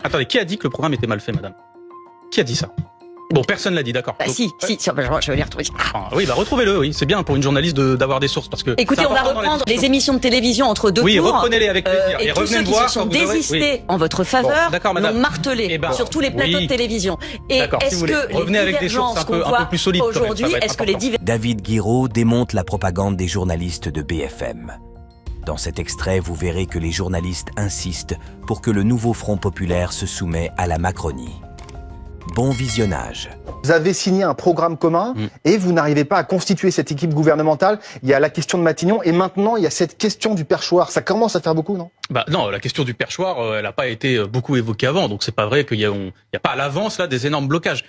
Attendez, qui a dit que le programme était mal fait, madame? Qui a dit ça? Bon, personne l'a dit, d'accord. Bah, donc, si, je vais les retrouver. Oui, bah retrouvez-le, oui. C'est bien pour une journaliste d'avoir des sources, parce que. Écoutez, on va reprendre les émissions de télévision entre deux tours. Oui, reprenez-les avec plaisir. Et tous revenez ceux me qui voir se sont quand vous aurez- désistés en votre faveur l'ont martelé sur tous les plateaux de télévision. Et est-ce que revenez les avec des sources divergences un peu qu'on voit plus solides aujourd'hui, est-ce que les David Guiraud démonte la propagande des journalistes de BFM. Dans cet extrait, vous verrez que les journalistes insistent pour que le nouveau Front populaire se soumette à la Macronie. Bon visionnage. Vous avez signé un programme commun et vous n'arrivez pas à constituer cette équipe gouvernementale. Il y a la question de Matignon et maintenant il y a cette question du perchoir. Ça commence à faire beaucoup, non? Bah non, la question du perchoir, elle n'a pas été beaucoup évoquée avant, donc c'est pas vrai qu'il y a pas à l'avance là des énormes blocages.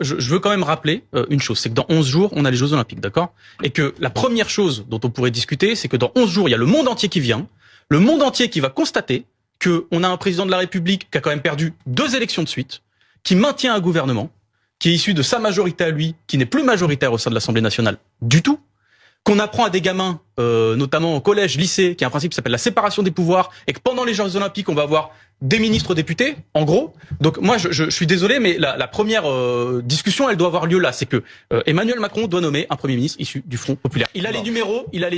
Je veux quand même rappeler une chose, c'est que dans 11 jours, on a les Jeux Olympiques, d'accord? Et que la première chose dont on pourrait discuter, c'est que dans 11 jours, il y a le monde entier qui vient, le monde entier qui va constater que on a un président de la République qui a quand même perdu 2 élections de suite, qui maintient un gouvernement, qui est issu de sa majorité à lui, qui n'est plus majoritaire au sein de l'Assemblée nationale du tout, qu'on apprend à des gamins, notamment au collège, lycée, qui a un principe qui s'appelle la séparation des pouvoirs, et que pendant les Jeux Olympiques, on va avoir des ministres députés, en gros. Donc moi, je suis désolé, mais la première discussion, elle doit avoir lieu là. C'est que Emmanuel Macron doit nommer un Premier ministre issu du Front populaire. Il a les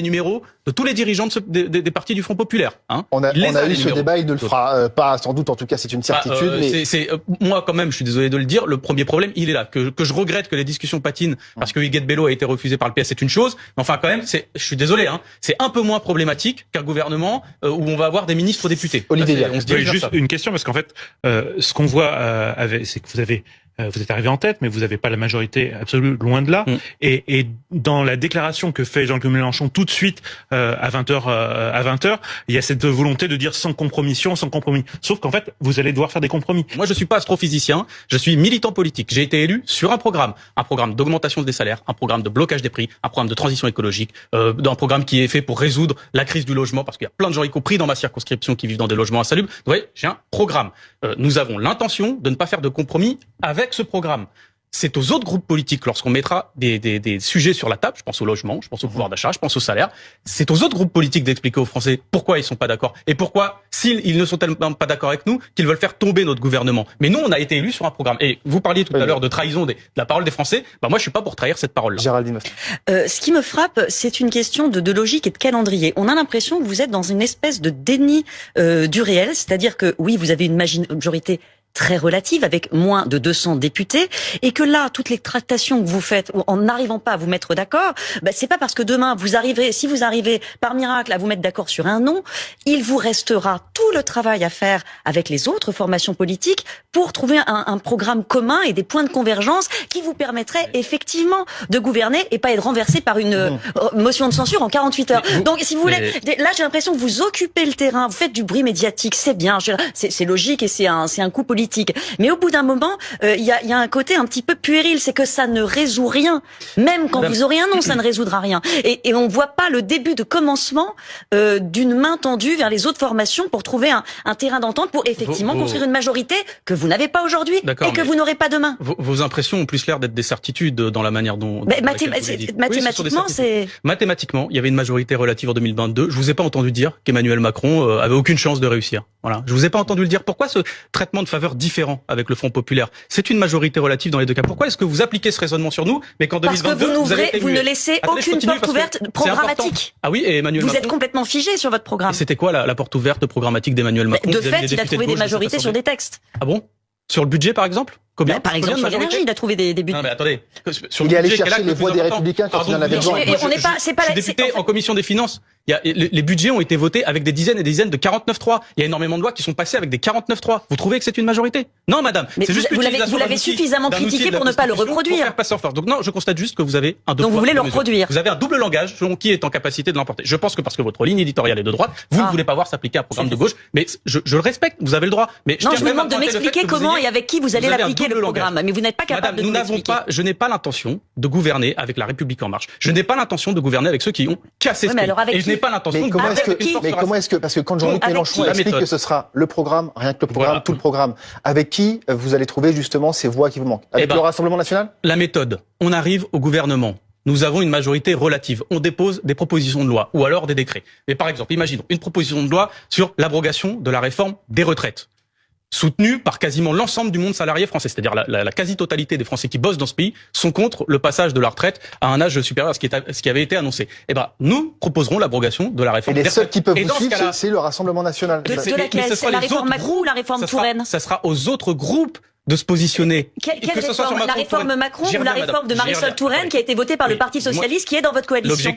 numéros de tous les dirigeants des partis du Front populaire. Hein. On a eu ce débat, il ne le fera pas sans doute, en tout cas c'est une certitude. Mais moi quand même, je suis désolé de le dire, le premier problème, il est là. Que je regrette que les discussions patinent parce que Huguette Bello a été refusé par le PS, c'est une chose. Mais enfin quand même, je suis désolé, hein, c'est un peu moins problématique qu'un gouvernement où on va avoir des ministres députés. Olivier, on se dirige vers juste ça. une question, parce qu'en fait, ce qu'on voit, c'est que vous êtes arrivé en tête, mais vous n'avez pas la majorité absolue, loin de là. Et dans la déclaration que fait Jean-Luc Mélenchon tout de suite à 20h, il y a cette volonté de dire sans compromission, sans compromis. Sauf qu'en fait, vous allez devoir faire des compromis. Moi, je suis pas astrophysicien, je suis militant politique. J'ai été élu sur un programme d'augmentation des salaires, un programme de blocage des prix, un programme de transition écologique, un programme qui est fait pour résoudre la crise du logement, parce qu'il y a plein de gens, y compris dans ma circonscription, qui vivent dans des logements insalubres. Vous voyez, j'ai un programme. Nous avons l'intention de ne pas faire de compromis avec ce programme. C'est aux autres groupes politiques, lorsqu'on mettra des sujets sur la table, je pense au logement, je pense au pouvoir d'achat, je pense au salaire, c'est aux autres groupes politiques d'expliquer aux Français pourquoi ils sont pas d'accord et pourquoi, s'ils ne sont tellement pas d'accord avec nous, qu'ils veulent faire tomber notre gouvernement. Mais nous, on a été élus sur un programme. Et vous parliez tout à l'heure de trahison de la parole des Français. Bah moi, je suis pas pour trahir cette parole-là. Géraldine. Ce qui me frappe, c'est une question de logique et de calendrier. On a l'impression que vous êtes dans une espèce de déni du réel, c'est-à-dire que oui, vous avez une majorité très relative, avec moins de 200 députés, et que là, toutes les tractations que vous faites, en n'arrivant pas à vous mettre d'accord, c'est pas parce que demain, si vous arrivez par miracle à vous mettre d'accord sur un nom, il vous restera tout le travail à faire avec les autres formations politiques pour trouver un programme commun et des points de convergence qui vous permettraient effectivement de gouverner et pas être renversé par une motion de censure en 48 heures. Donc, si vous voulez, là, j'ai l'impression que vous occupez le terrain, vous faites du bruit médiatique, c'est bien, c'est logique et c'est un coup politique. Mais au bout d'un moment, il y a un côté un petit peu puéril, c'est que ça ne résout rien. Même quand vous aurez un nom, ça ne résoudra rien. Et on voit pas le début de commencement d'une main tendue vers les autres formations pour trouver un terrain d'entente pour effectivement construire une majorité que vous n'avez pas aujourd'hui et que vous n'aurez pas demain. Vos impressions ont plus l'air d'être des certitudes dans la manière dont... Mathématiquement, c'est... Mathématiquement, il y avait une majorité relative en 2022. Je vous ai pas entendu dire qu'Emmanuel Macron avait aucune chance de réussir. Voilà. Je vous ai pas entendu le dire. Pourquoi ce traitement de faveur différent avec le Front populaire? C'est une majorité relative dans les deux cas. Pourquoi est-ce que vous appliquez ce raisonnement sur nous, mais qu'en 2022 parce que vous ne laissez aucune porte ouverte programmatique? Ah oui, et Emmanuel Macron... Vous êtes complètement figé sur votre programme. Et c'était quoi la porte ouverte programmatique d'Emmanuel Macron? De fait, il a trouvé des majorités sur des textes. Ah bon? Sur le budget, par exemple? Combien? Par exemple, sur l'énergie, il a trouvé des budgets. Non, mais attendez. Il est allé chercher les voix des Républicains quand il en avait besoin. Je suis député en commission des finances. Les budgets ont été votés avec des dizaines et des dizaines de 49.3. Il y a énormément de lois qui sont passées avec des 49.3. Vous trouvez que c'est une majorité? Non, madame. C'est juste vous l'avez suffisamment critiqué pour ne pas le reproduire. Donc non, je constate juste que vous avez un double. Donc vous voulez le reproduire. Vous avez un double langage selon qui est en capacité de l'emporter. Je pense que parce que votre ligne éditoriale est de droite, vous ne voulez pas voir s'appliquer un programme de gauche. Mais je le respecte. Vous avez le droit. Mais non, je vous demande de m'expliquer comment et avec qui vous allez l'appliquer le programme. Mais vous n'êtes pas capable de nous l'expliquer. Je n'ai pas l'intention de gouverner avec la République en marche. Je n'ai pas l'intention de gouverner avec ceux qui ont cassé ce pays. Et je n'ai pas l'intention de Mais comment est-ce que, parce que quand Jean-Luc Mélenchon explique que ce sera le programme, rien que le programme, tout le programme, avec qui vous allez trouver justement ces voix qui vous manquent? Avec le Rassemblement national? La méthode. On arrive au gouvernement. Nous avons une majorité relative. On dépose des propositions de loi ou alors des décrets. Mais par exemple, imaginons une proposition de loi sur l'abrogation de la réforme des retraites. soutenu par quasiment l'ensemble du monde salarié français. C'est-à-dire la quasi-totalité des Français qui bossent dans ce pays sont contre le passage de la retraite à un âge supérieur à ce qui avait été annoncé. Eh ben, nous proposerons l'abrogation de la réforme. Et les seuls qui peuvent vous suivre, c'est le Rassemblement national. De laquelle? C'est la réforme Macron ou la réforme Touraine? Ça sera aux autres groupes de se positionner. Quelle réforme? La réforme Macron ou la réforme de Marisol Touraine qui a été votée par le Parti Socialiste qui est dans votre coalition?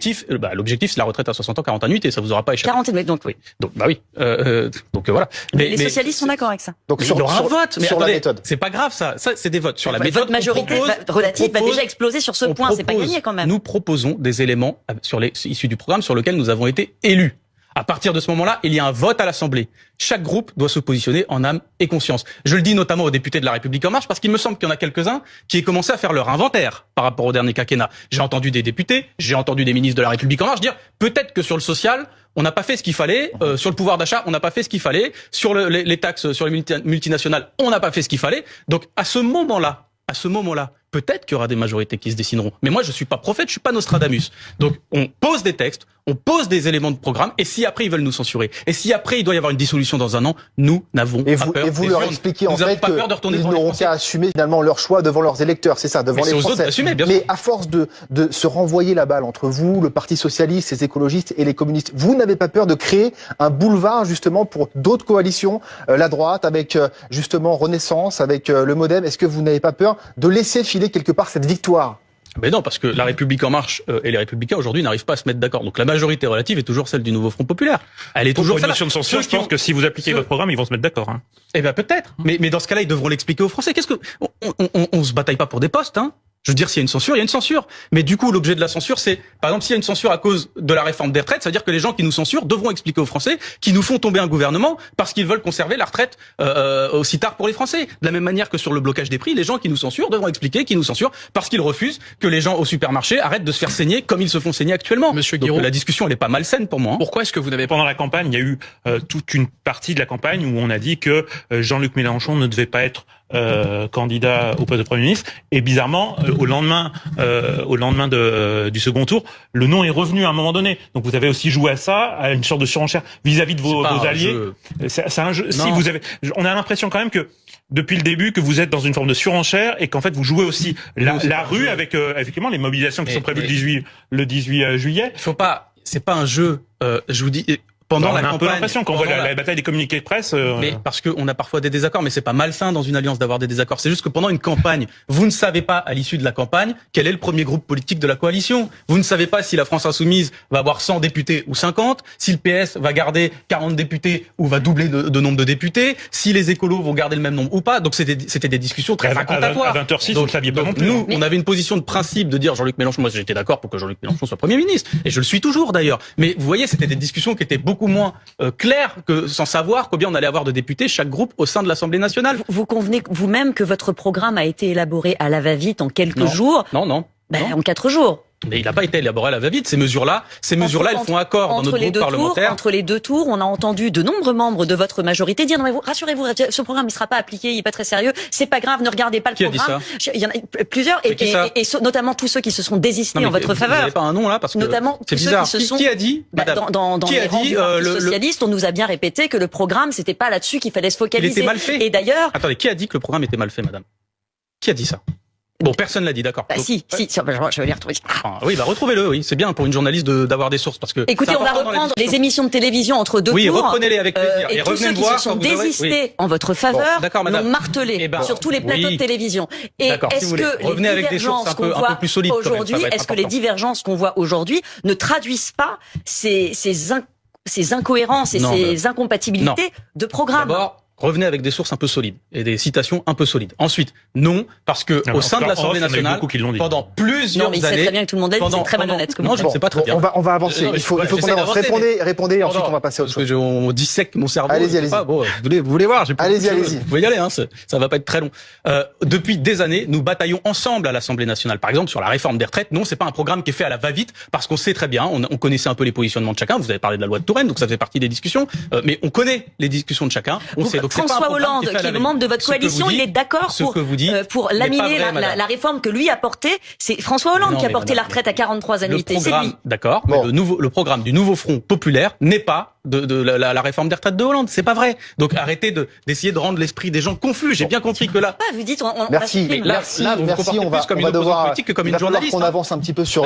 L'objectif, c'est la retraite à 60 ans, 40 annuités, ça vous aura pas échappé. 40 années, donc oui. Donc voilà. Les socialistes sont d'accord avec ça. Donc il y aura un vote, mais sur la méthode. C'est pas grave ça c'est des votes. Sur la méthode, votre majorité relative va déjà exploser sur ce point, c'est pas gagné quand même. Nous proposons des éléments issus du programme sur lequel nous avons été élus. À partir de ce moment-là, il y a un vote à l'Assemblée. Chaque groupe doit se positionner en âme et conscience. Je le dis notamment aux députés de La République En Marche parce qu'il me semble qu'il y en a quelques-uns qui aient commencé à faire leur inventaire par rapport au dernier quinquennat. J'ai entendu des députés, j'ai entendu des ministres de La République En Marche dire peut-être que sur le social, on n'a pas fait ce qu'il fallait, sur le pouvoir d'achat, on n'a pas fait ce qu'il fallait, sur les taxes sur les multinationales, on n'a pas fait ce qu'il fallait. Donc à ce moment-là, peut-être qu'il y aura des majorités qui se dessineront. Mais moi, je suis pas prophète, je suis pas Nostradamus. Donc, on pose des textes, on pose des éléments de programme, et si après ils veulent nous censurer, et si après il doit y avoir une dissolution dans un an, nous n'avons pas peur. Et vous leur expliquez en fait qu'ils n'auront qu'à assumer finalement leur choix devant leurs électeurs, c'est ça, devant les Français. Mais à force de se renvoyer la balle entre vous, le Parti Socialiste, les écologistes et les communistes, vous n'avez pas peur de créer un boulevard justement pour d'autres coalitions, la droite avec justement Renaissance, avec le MoDem. Est-ce que vous n'avez pas peur de laisser filer quelque part cette victoire? Mais non, parce que La République En Marche et les Républicains aujourd'hui n'arrivent pas à se mettre d'accord. Donc la majorité relative est toujours celle du Nouveau Front Populaire. Elle est toujours celle. Pour une motion de censure, je pense que si vous appliquez votre programme, ils vont se mettre d'accord. Hein. Eh ben peut-être. Mais dans ce cas-là, ils devront l'expliquer aux Français. Qu'est-ce que on se bataille pas pour des postes, hein? Je veux dire, s'il y a une censure, il y a une censure. Mais du coup, l'objet de la censure, c'est, par exemple, s'il y a une censure à cause de la réforme des retraites, ça veut dire que les gens qui nous censurent devront expliquer aux Français qu'ils nous font tomber un gouvernement parce qu'ils veulent conserver la retraite aussi tard pour les Français. De la même manière que sur le blocage des prix, les gens qui nous censurent devront expliquer qu'ils nous censurent parce qu'ils refusent que les gens au supermarché arrêtent de se faire saigner comme ils se font saigner actuellement. Monsieur Guiraud, donc la discussion, elle est pas malsaine pour moi. Hein. Pourquoi est-ce que vous n'avez pendant la campagne, il y a eu toute une partie de la campagne où on a dit que Jean-Luc Mélenchon ne devait pas être candidat au poste de Premier ministre, et bizarrement au lendemain du second tour, le nom est revenu à un moment donné. Donc vous avez aussi joué à ça, à une sorte de surenchère vis-à-vis de vos alliés. C'est un jeu. Si vous avez, on a l'impression quand même que depuis le début que vous êtes dans une forme de surenchère et qu'en fait vous jouez aussi la rue avec effectivement les mobilisations qui sont prévues le 18 juillet. Il faut pas, c'est pas un jeu. Je vous dis. Pendant la campagne, on a un peu l'impression qu'on voit la bataille des communiqués de presse. Mais parce qu'on a parfois des désaccords, mais c'est pas malsain dans une alliance d'avoir des désaccords. C'est juste que pendant une campagne, vous ne savez pas à l'issue de la campagne quel est le premier groupe politique de la coalition. Vous ne savez pas si la France Insoumise va avoir 100 députés ou 50, si le PS va garder 40 députés ou va doubler de nombre de députés, si les écolos vont garder le même nombre ou pas. Donc c'était des discussions très incantatoires. À 20h06, vous ne saviez pas non plus. Nous, on avait une position de principe de dire Jean-Luc Mélenchon. Moi, j'étais d'accord pour que Jean-Luc Mélenchon soit Premier ministre, et je le suis toujours d'ailleurs. Mais vous voyez, c'était des discussions qui étaient beaucoup moins clair que sans savoir combien on allait avoir de députés chaque groupe au sein de l'Assemblée nationale. Vous convenez vous-même que votre programme a été élaboré à la va-vite en quelques jours? Non. En 4 jours. Mais il n'a pas été élaboré à la va-vite. Ces mesures-là, elles font accord dans notre groupe parlementaire. Entre les deux tours, on a entendu de nombreux membres de votre majorité dire non mais rassurez-vous, ce programme il sera pas appliqué, il est pas très sérieux, c'est pas grave, ne regardez pas le programme. Qui a dit ça? Il y en a plusieurs et notamment tous ceux qui se sont désistés en votre faveur. Vous n'avez pas un nom là parce que notamment c'est bizarre. Ceux qui se sont qui a dit dans les rangs du Parti socialiste, on nous a bien répété que le programme c'était pas là-dessus qu'il fallait se focaliser. Il était mal fait. Et d'ailleurs, attendez, qui a dit que le programme était mal fait, madame? Qui a dit ça? Bon, personne l'a dit, d'accord. Si, je vais les retrouver. Oui, retrouvez-le, oui. C'est bien pour une journaliste d'avoir des sources, parce que. Écoutez, on va reprendre les émissions de télévision entre deux tours. Oui, reprenez-les avec plaisir. Et tous ceux qui se sont désistés en votre faveur l'ont martelé sur tous les plateaux de télévision. Et est-ce que revenez avec des sources un peu plus solides aujourd'hui, est-ce que les divergences qu'on voit aujourd'hui ne traduisent pas ces incohérences et ces incompatibilités de programme? D'abord, revenez avec des sources un peu solides et des citations un peu solides. Ensuite, non, parce que au sein de l'Assemblée nationale, pendant plusieurs années, il sait très bien que tout le monde a dit, c'est très malhonnête. Non, je ne sais pas très bien. On va avancer. Il faut qu'on avance. Répondez, et ensuite on va passer à autre chose. On dissèque mon cerveau. Allez-y. Bon, vous voulez voir? Allez-y. Vous pouvez y aller, hein. Ça va pas être très long. Depuis des années, nous bataillons ensemble à l'Assemblée nationale. Par exemple, sur la réforme des retraites. Non, c'est pas un programme qui est fait à la va-vite, parce qu'on sait très bien, on connaissait un peu les positionnements de chacun. Vous avez parlé de la loi de Touraine, donc ça fait partie des discussions. Mais on connaît les discussions de chacun. On sait. Donc François Hollande, qui est membre de votre coalition, il est d'accord pour laminer la réforme que lui a portée. C'est François Hollande qui a porté la retraite à 43 annuités. C'est lui. D'accord. Mais le programme du Nouveau Front Populaire n'est pas de la réforme des retraites de Hollande. C'est pas vrai. Donc arrêtez d'essayer de rendre l'esprit des gens confus. J'ai bien compris que là. Vous dites, merci. Là, vous vous comportez plus comme une opposante politique que comme une journaliste. On avance un petit peu sur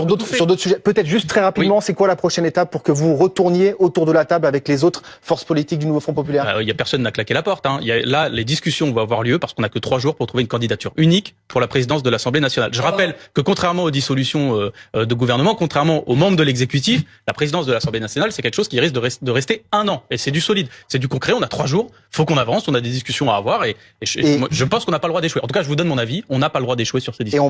d'autres sujets. Peut-être juste très rapidement, c'est quoi la prochaine étape pour que vous retourniez autour de la table avec les autres forces politiques du nouveau Front populaire? Il y a personne n'a claqué la porte. Là, les discussions vont avoir lieu parce qu'on a que 3 jours pour trouver une candidature unique pour la présidence de l'Assemblée nationale. Je rappelle que contrairement aux dissolutions de gouvernement, contrairement aux membres de l'exécutif, la présidence de l'Assemblée nationale, c'est quelque chose qui risque de rester 1 an. Et c'est du solide, c'est du concret. On a 3 jours, faut qu'on avance, on a des discussions à avoir et je pense qu'on n'a pas le droit d'échouer. En tout cas, je vous donne mon avis, on n'a pas le droit d'échouer sur ces discussions.